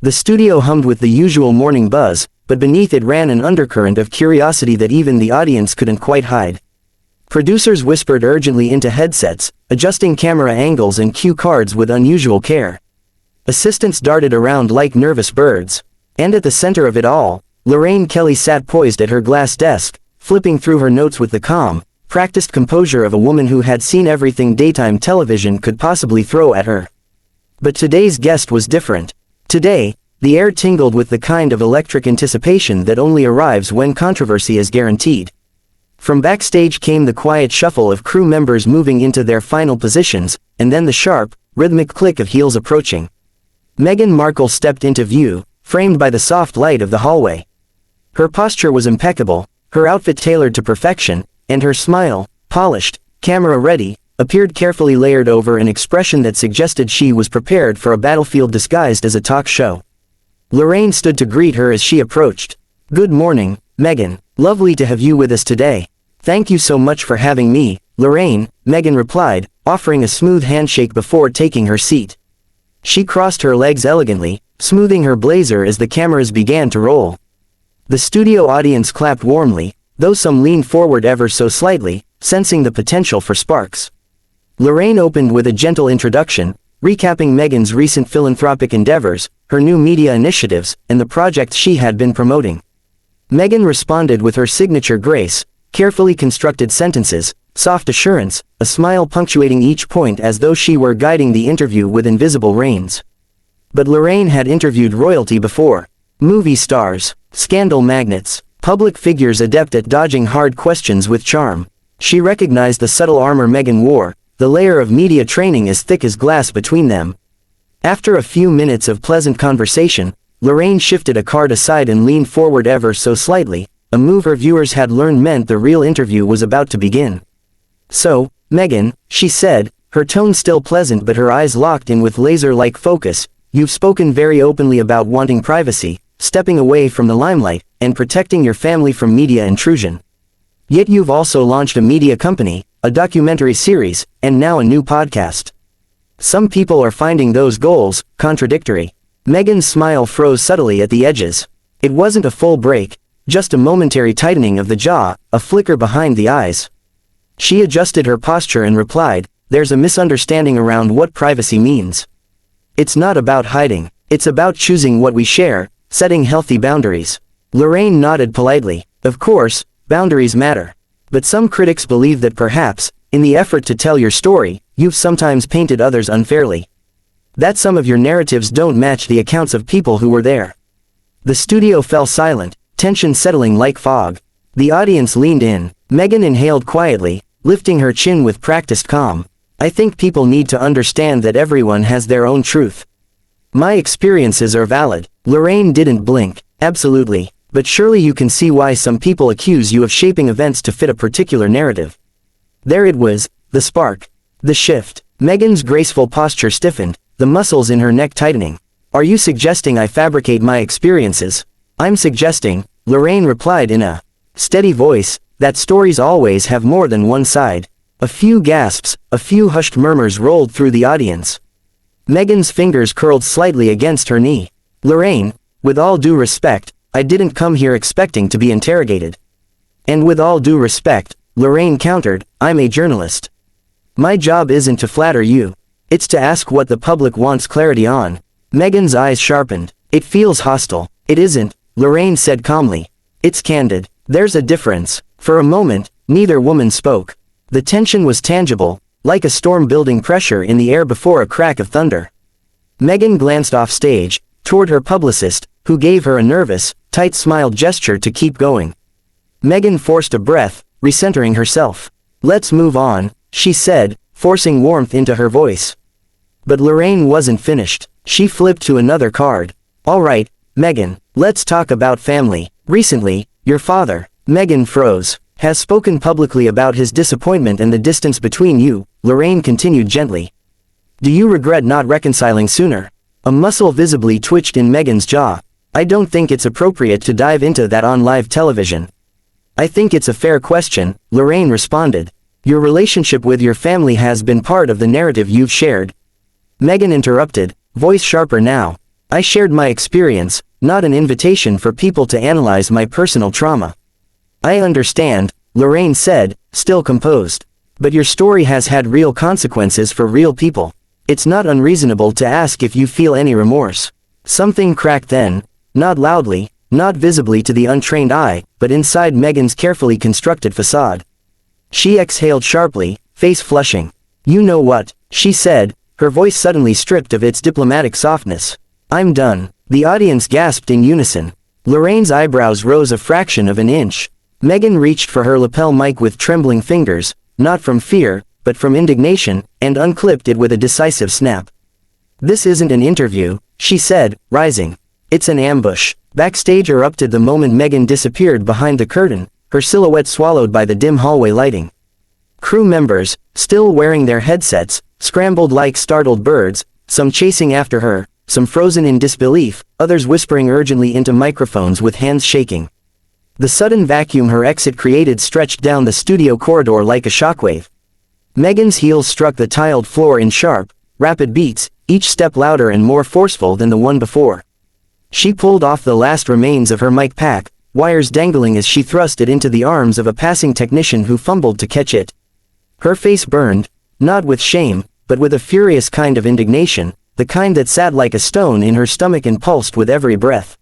The studio hummed with the usual morning buzz, but beneath it ran an undercurrent of curiosity that even the audience couldn't quite hide. Producers whispered urgently into headsets, adjusting camera angles and cue cards with unusual care. Assistants darted around like nervous birds. And at the center of it all, Lorraine Kelly sat poised at her glass desk, flipping through her notes with the calm, practiced composure of a woman who had seen everything daytime television could possibly throw at her. But today's guest was different. Today, the air tingled with the kind of electric anticipation that only arrives when controversy is guaranteed. From backstage came the quiet shuffle of crew members moving into their final positions, and then the sharp, rhythmic click of heels approaching. Meghan Markle stepped into view, framed by the soft light of the hallway. Her posture was impeccable, her outfit tailored to perfection, and her smile, polished, camera-ready, appeared carefully layered over an expression that suggested she was prepared for a battlefield disguised as a talk show. Lorraine stood to greet her as she approached. "Good morning, Meghan. Lovely to have you with us today." "Thank you so much for having me, Lorraine," Meghan replied, offering a smooth handshake before taking her seat. She crossed her legs elegantly, smoothing her blazer as the cameras began to roll. The studio audience clapped warmly, though some leaned forward ever so slightly, sensing the potential for sparks. Lorraine opened with a gentle introduction, recapping Meghan's recent philanthropic endeavors, her new media initiatives, and the projects she had been promoting. Meghan responded with her signature grace, carefully constructed sentences, soft assurance, a smile punctuating each point as though she were guiding the interview with invisible reins. But Lorraine had interviewed royalty before. Movie stars, scandal magnates, public figures adept at dodging hard questions with charm. She recognized the subtle armor Meghan wore, the layer of media training as thick as glass between them. After a few minutes of pleasant conversation, Lorraine shifted a card aside and leaned forward ever so slightly, a move her viewers had learned meant the real interview was about to begin. "So, Meghan," she said, her tone still pleasant but her eyes locked in with laser-like focus, "you've spoken very openly about wanting privacy, stepping away from the limelight, and protecting your family from media intrusion. Yet you've also launched a media company, a documentary series, and now a new podcast. Some people are finding those goals contradictory." Meghan's smile froze subtly at the edges. It wasn't a full break, just a momentary tightening of the jaw, a flicker behind the eyes. She adjusted her posture and replied, "There's a misunderstanding around what privacy means. It's not about hiding, it's about choosing what we share, setting healthy boundaries." Lorraine nodded politely. "Of course, boundaries matter. But some critics believe that perhaps, in the effort to tell your story, you've sometimes painted others unfairly. That some of your narratives don't match the accounts of people who were there." The studio fell silent, tension settling like fog. The audience leaned in. Meghan inhaled quietly, lifting her chin with practiced calm. "I think people need to understand that everyone has their own truth. My experiences are valid." Lorraine didn't blink. "Absolutely. But surely you can see why some people accuse you of shaping events to fit a particular narrative." There it was, the spark. The shift. Meghan's graceful posture stiffened, the muscles in her neck tightening. "Are you suggesting I fabricate my experiences?" "I'm suggesting," Lorraine replied in a steady voice, "that stories always have more than one side." A few gasps, a few hushed murmurs rolled through the audience. Meghan's fingers curled slightly against her knee. "Lorraine, with all due respect, I didn't come here expecting to be interrogated." "And with all due respect," Lorraine countered, "I'm a journalist. My job isn't to flatter you. It's to ask what the public wants clarity on." Meghan's eyes sharpened. "It feels hostile." "It isn't," Lorraine said calmly. "It's candid. There's a difference." For a moment, neither woman spoke. The tension was tangible, like a storm building pressure in the air before a crack of thunder. Meghan glanced off stage, toward her publicist, who gave her a nervous, tight-smiled gesture to keep going. Meghan forced a breath, recentering herself. "Let's move on," she said, forcing warmth into her voice. But Lorraine wasn't finished. She flipped to another card. "All right, Meghan, let's talk about family. Recently, your father," Meghan froze, "has spoken publicly about his disappointment and the distance between you," Lorraine continued gently. "Do you regret not reconciling sooner?" A muscle visibly twitched in Meghan's jaw. "I don't think it's appropriate to dive into that on live television." "I think it's a fair question," Lorraine responded. "Your relationship with your family has been part of the narrative you've shared." Meghan interrupted, voice sharper now. I shared my experience, not an invitation for people to analyze my personal trauma. I understand, Lorraine said, still composed. But your story has had real consequences for real people. It's not unreasonable to ask if you feel any remorse. Something cracked then, not loudly, not visibly to the untrained eye, but inside Meghan's carefully constructed facade. She exhaled sharply, face flushing. You know what, she said, her voice suddenly stripped of its diplomatic softness. I'm done. The audience gasped in unison. Lorraine's eyebrows rose a fraction of an inch. Meghan reached for her lapel mic with trembling fingers, not from fear, but from indignation, and unclipped it with a decisive snap. This isn't an interview, she said, rising. It's an ambush. Backstage erupted the moment Meghan disappeared behind the curtain, her silhouette swallowed by the dim hallway lighting. Crew members, still wearing their headsets, scrambled like startled birds, some chasing after her, some frozen in disbelief, others whispering urgently into microphones with hands shaking. The sudden vacuum her exit created stretched down the studio corridor like a shockwave. Meghan's heels struck the tiled floor in sharp, rapid beats, each step louder and more forceful than the one before. She pulled off the last remains of her mic pack, wires dangling as she thrust it into the arms of a passing technician who fumbled to catch it. Her face burned, not with shame, but with a furious kind of indignation, the kind that sat like a stone in her stomach and pulsed with every breath.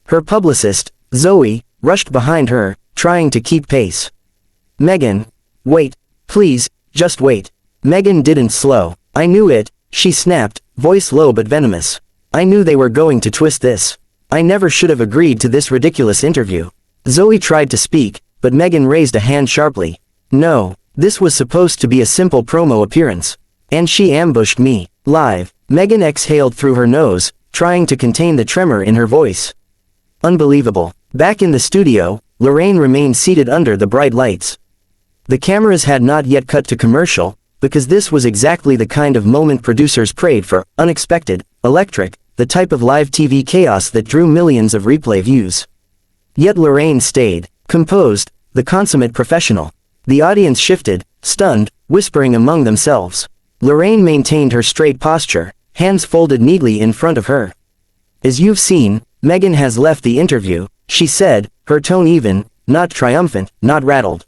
Her publicist, Zoe, rushed behind her, trying to keep pace. Meghan, wait, please, just wait. Meghan didn't slow. I knew it, she snapped, voice low but venomous. I knew they were going to twist this. I never should have agreed to this ridiculous interview. Zoe tried to speak, but Meghan raised a hand sharply. No, this was supposed to be a simple promo appearance. And she ambushed me, live. Meghan exhaled through her nose, trying to contain the tremor in her voice. Unbelievable. Back in the studio, Lorraine remained seated under the bright lights. The cameras had not yet cut to commercial, because this was exactly the kind of moment producers prayed for, unexpected, electric, the type of live TV chaos that drew millions of replay views. Yet Lorraine stayed, composed, the consummate professional. The audience shifted, stunned, whispering among themselves. Lorraine maintained her straight posture, hands folded neatly in front of her. As you've seen, Meghan has left the interview, she said, her tone even, not triumphant, not rattled.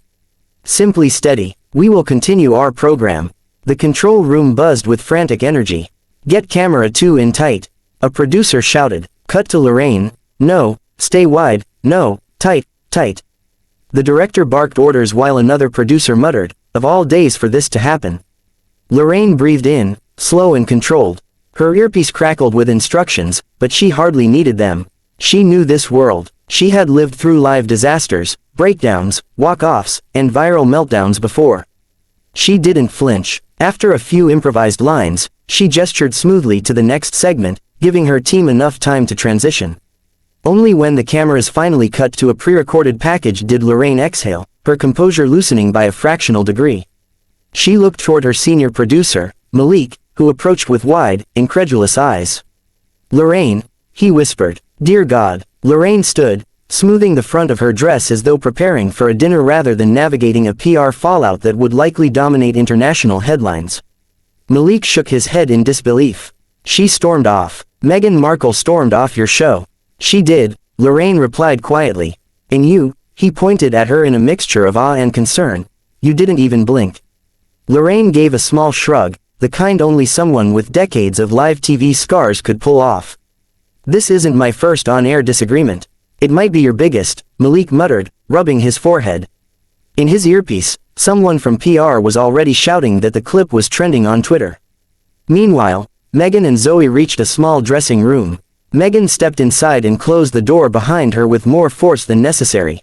Simply steady. We will continue our program. The control room buzzed with frantic energy. Get camera 2 in tight. A producer shouted. Cut to Lorraine. No, stay wide, no, tight, tight. The director barked orders while another producer muttered, of all days for this to happen. Lorraine breathed in, slow and controlled. Her earpiece crackled with instructions, but she hardly needed them. She knew this world. She had lived through live disasters, breakdowns, walk-offs, and viral meltdowns before. She didn't flinch. After a few improvised lines, she gestured smoothly to the next segment, giving her team enough time to transition. Only when the cameras finally cut to a pre-recorded package did Lorraine exhale, her composure loosening by a fractional degree. She looked toward her senior producer, Malik, who approached with wide, incredulous eyes. Lorraine, he whispered. Dear God. Lorraine stood, smoothing the front of her dress as though preparing for a dinner rather than navigating a PR fallout that would likely dominate international headlines. Malik shook his head in disbelief. She stormed off. Meghan Markle stormed off your show. She did, Lorraine replied quietly. And you, he pointed at her in a mixture of awe and concern. You didn't even blink. Lorraine gave a small shrug, the kind only someone with decades of live TV scars could pull off. This isn't my first on-air disagreement. It might be your biggest, Malik muttered, rubbing his forehead. In his earpiece, someone from PR was already shouting that the clip was trending on Twitter. Meanwhile, Meghan and Zoe reached a small dressing room. Meghan stepped inside and closed the door behind her with more force than necessary.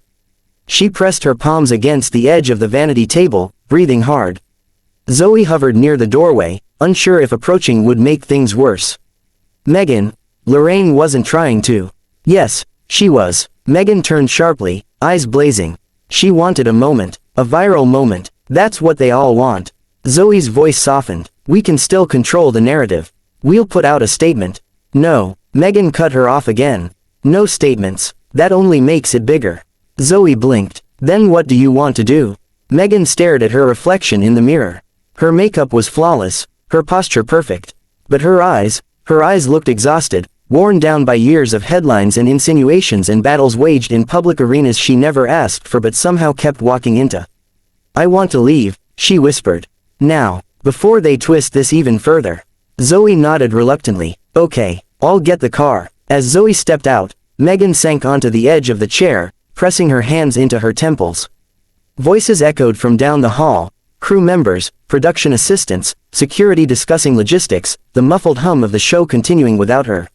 She pressed her palms against the edge of the vanity table, breathing hard. Zoe hovered near the doorway, unsure if approaching would make things worse. Meghan, Lorraine wasn't trying to. Yes, she was. Meghan turned sharply, eyes blazing. She wanted a moment, a viral moment. That's what they all want. Zoe's voice softened. We can still control the narrative. We'll put out a statement. No, Meghan cut her off again. No statements. That only makes it bigger. Zoe blinked. Then what do you want to do? Meghan stared at her reflection in the mirror. Her makeup was flawless, her posture perfect. But her eyes looked exhausted, worn down by years of headlines and insinuations and battles waged in public arenas she never asked for but somehow kept walking into. "I want to leave," she whispered. "Now, before they twist this even further." Zoe nodded reluctantly. "Okay, I'll get the car." As Zoe stepped out, Meghan sank onto the edge of the chair, pressing her hands into her temples. Voices echoed from down the hall, crew members, production assistants, security discussing logistics, the muffled hum of the show continuing without her.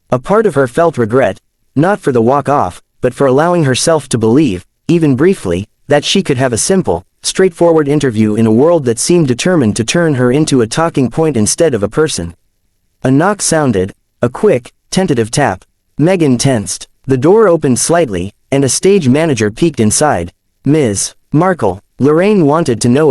A part of her felt regret, not for the walk-off, but for allowing herself to believe, even briefly, that she could have a simple, straightforward interview in a world that seemed determined to turn her into a talking point instead of a person. A knock sounded, a quick, tentative tap. Meghan tensed. The door opened slightly, and a stage manager peeked inside. "Ms. Markle." Lorraine wanted to know